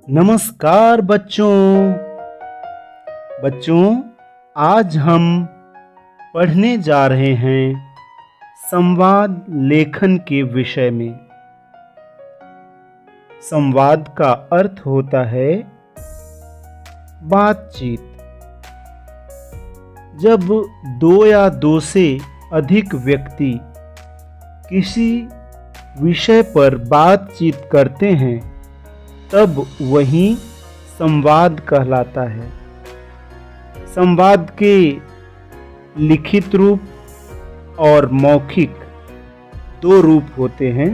नमस्कार बच्चों आज हम पढ़ने जा रहे हैं संवाद लेखन के विषय में। संवाद का अर्थ होता है बातचीत। जब दो या दो से अधिक व्यक्ति किसी विषय पर बातचीत करते हैं तब वही संवाद कहलाता है। संवाद के लिखित रूप और मौखिक दो रूप होते हैं,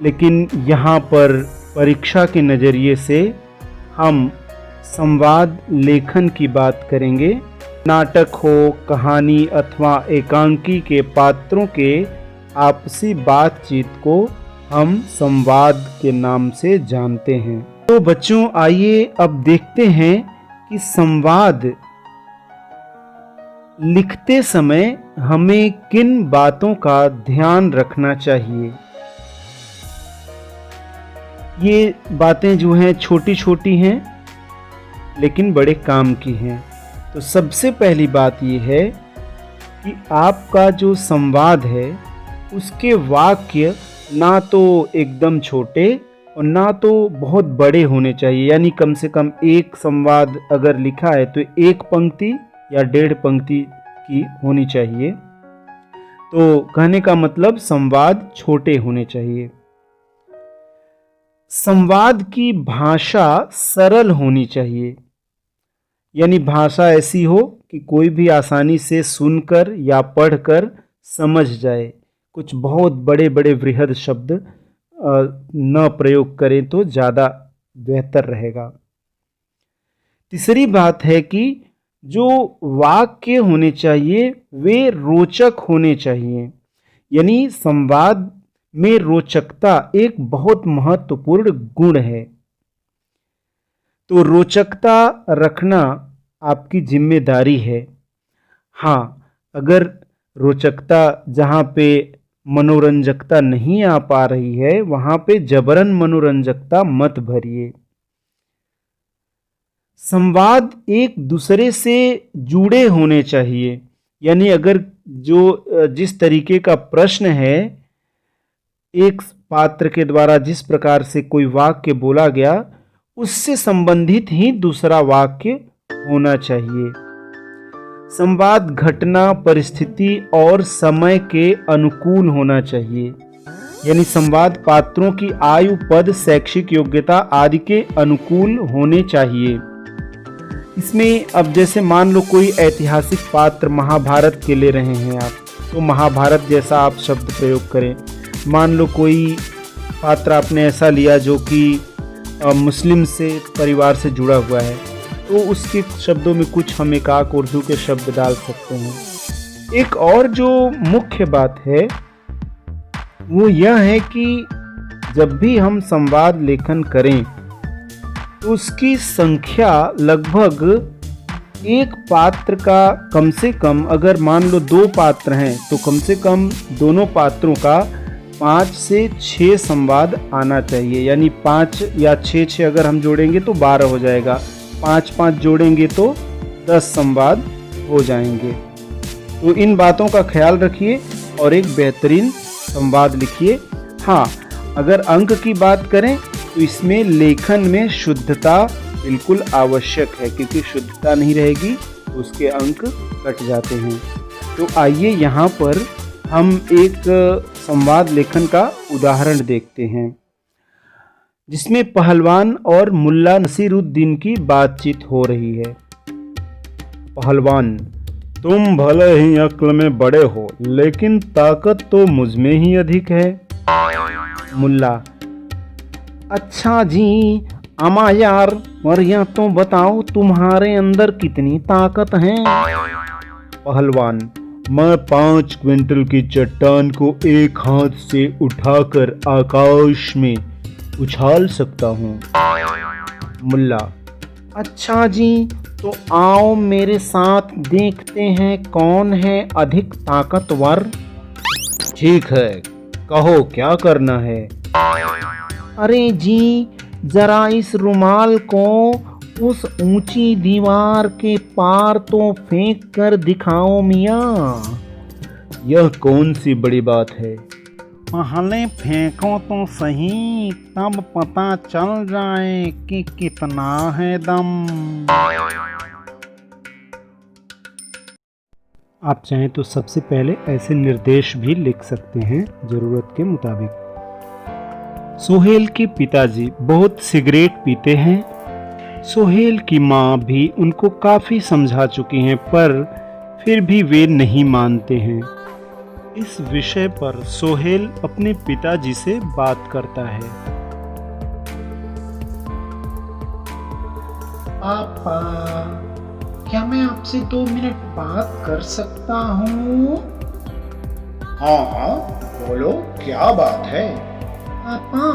लेकिन यहाँ पर परीक्षा के नज़रिए से हम संवाद लेखन की बात करेंगे। नाटक हो, कहानी अथवा एकांकी के पात्रों के आपसी बातचीत को हम संवाद के नाम से जानते हैं। तो बच्चों आइए अब देखते हैं कि संवाद लिखते समय हमें किन बातों का ध्यान रखना चाहिए। ये बातें जो हैं छोटी छोटी हैं लेकिन बड़े काम की हैं। तो सबसे पहली बात ये है कि आपका जो संवाद है उसके वाक्य ना तो एकदम छोटे और ना तो बहुत बड़े होने चाहिए। यानी कम से कम एक संवाद अगर लिखा है तो एक पंक्ति या 1.5 पंक्ति की होनी चाहिए। तो कहने का मतलब संवाद छोटे होने चाहिए। संवाद की भाषा सरल होनी चाहिए, यानी भाषा ऐसी हो कि कोई भी आसानी से सुनकर या पढ़कर समझ जाए। कुछ बहुत बड़े बड़े वृहद शब्द न प्रयोग करें तो ज़्यादा बेहतर रहेगा। तीसरी बात है कि जो वाक्य होने चाहिए वे रोचक होने चाहिए, यानी संवाद में रोचकता एक बहुत महत्वपूर्ण गुण है। तो रोचकता रखना आपकी जिम्मेदारी है। हाँ, अगर रोचकता जहाँ पे मनोरंजकता नहीं आ पा रही है वहाँ पे जबरन मनोरंजकता मत भरिए। संवाद एक दूसरे से जुड़े होने चाहिए, यानी अगर जिस तरीके का प्रश्न है, एक पात्र के द्वारा जिस प्रकार से कोई वाक्य बोला गया उससे संबंधित ही दूसरा वाक्य होना चाहिए। संवाद घटना, परिस्थिति और समय के अनुकूल होना चाहिए, यानी संवाद पात्रों की आयु, पद, शैक्षिक योग्यता आदि के अनुकूल होने चाहिए। इसमें अब जैसे मान लो कोई ऐतिहासिक पात्र महाभारत के ले रहे हैं आप, तो महाभारत जैसा आप शब्द प्रयोग करें। मान लो कोई पात्र आपने ऐसा लिया जो कि मुस्लिम से परिवार से जुड़ा हुआ है, तो उसके शब्दों में कुछ हम एकाक उर्दू के शब्द डाल सकते हैं। एक और जो मुख्य बात है वो यह है कि जब भी हम संवाद लेखन करें तो उसकी संख्या लगभग एक पात्र का कम से कम, अगर मान लो 2 पात्र हैं तो कम से कम दोनों पात्रों का 5 से 6 संवाद आना चाहिए। यानी 5 या 6 अगर हम जोड़ेंगे तो 12 हो जाएगा, 5 जोड़ेंगे तो 10 संवाद हो जाएंगे। तो इन बातों का ख्याल रखिए और एक बेहतरीन संवाद लिखिए। हाँ, अगर अंक की बात करें तो इसमें लेखन में शुद्धता बिल्कुल आवश्यक है, क्योंकि शुद्धता नहीं रहेगी तो उसके अंक कट जाते हैं। तो आइए यहाँ पर हम एक संवाद लेखन का उदाहरण देखते हैं जिसमें पहलवान और मुल्ला नसीरुद्दीन की बातचीत हो रही है। पहलवान: तुम भले ही अक्ल में बड़े हो लेकिन ताकत तो मुझ में ही अधिक है। मुल्ला: अच्छा जी, अमा यार, और यह तो बताओ तुम्हारे अंदर कितनी ताकत है। पहलवान: मैं 5 क्विंटल की चट्टान को एक हाथ से उठाकर आकाश में उछाल सकता हूँ। मुल्ला: अच्छा जी, तो आओ मेरे साथ देखते हैं कौन है अधिक ताकतवर। ठीक है, कहो क्या करना है। अरे जी, जरा इस रुमाल को उस ऊंची दीवार के पार तो फेंक कर दिखाओ मियाँ। यह कौन सी बड़ी बात है? पहले फेंको तो सही, तब पता चल जाए कि कितना है दम। आप चाहें तो सबसे पहले ऐसे निर्देश भी लिख सकते हैं जरूरत के मुताबिक। सोहेल के पिताजी बहुत सिगरेट पीते हैं। सोहेल की माँ भी उनको काफ़ी समझा चुकी हैं, पर फिर भी वे नहीं मानते हैं। इस विषय पर सोहेल अपने पिताजी से बात करता है। पापा, क्या मैं आपसे 2 मिनट बात कर सकता हूँ? हाँ, बोलो क्या बात है? पापा,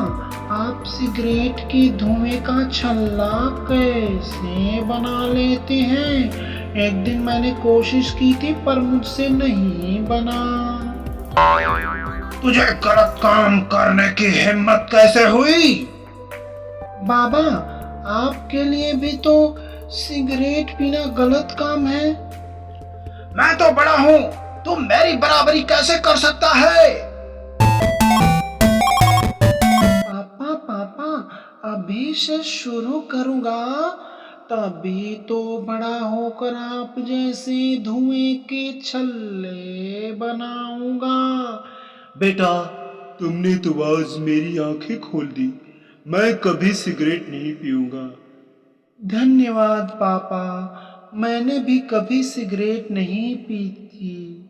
आप सिगरेट के धुएं का छल्ला कैसे बना लेते हैं? एक दिन मैंने कोशिश की थी पर मुझसे नहीं बना। तुझे गलत काम करने की हिम्मत कैसे हुई? बाबा, आपके लिए भी तो सिगरेट पीना गलत काम है। मैं तो बड़ा हूँ, तुम मेरी बराबरी कैसे कर सकता है? पापा, अभी से शुरू करूंगा, तभी तो बड़ा होकर आप जैसे धुएं के छल्ले बनाऊंगा। बेटा, तुमने तो आज मेरी आंखें खोल दी। मैं कभी सिगरेट नहीं पीऊंगा। धन्यवाद पापा, मैंने भी कभी सिगरेट नहीं पी थी।